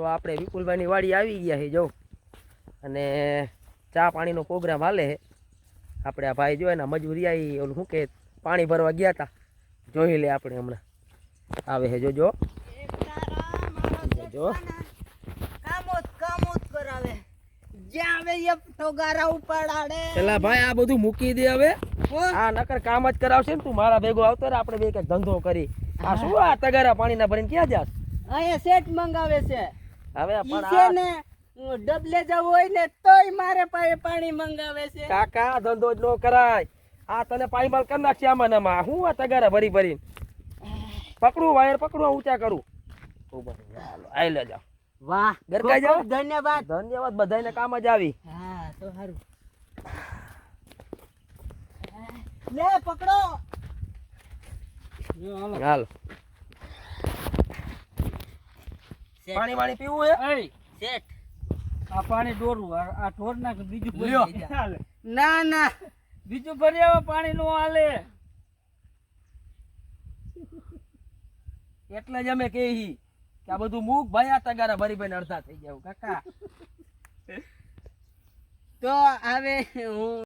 તો આપણે વિપુલભાઈની વાડી આવી ગયા છે જો, અને ચા પાણીનો પ્રોગ્રામ હાલે છે. આપણે આ ભાઈ જો એના મજૂરી આવી ઓલું શું કે પાણી ભરવા ગયા હતા, જોઈ લે આપણે હમણાં આવે છે જોજો જો પેલા ભાઈ આ બધું મૂકી દે હવે, આ નકર કામ જ કરાવશે ને તું મારા ભેગો આવતો રે, આપણે બે કઈક ધંધો કરી. આ શું આ તગારા પાણીના ભરીને ક્યાં જાસ? અહીંયા સેટ મંગાવે છે હવે ઈ છે ને ડબલે જવું હોય ને તોય મારે પાસે પાણી મંગાવે છે. કાકા ધંધો જ ન કરાય, આ તને પાઈમાલ કરી નાખશે આમાં નામાં. હું આ તગારા ભરી ભરીને પકડું વાયર પકડું ઊંચા કરું. આઈ લે જાઓ. વાહ ગરકાઈ જાઓ. ધન્યવાદ ધન્યવાદ, બધાને કામ જ આવી. હા તો સારું લે પકડો. હાલો પાણી વાણી પીવું હે? સેટ આ પાણી દોરવું, આ ઢોર નાખ બીજું લ્યો. ભરી હાલે, ના ના બીજું ભરી આવે પાણી નું હાલે. એટલે જ અમે કહી કે આ બધું મૂક ભાઈ, આ તગારા ભરી ભરીને અડધા થઈ જાવ કાકા. તો હવે હું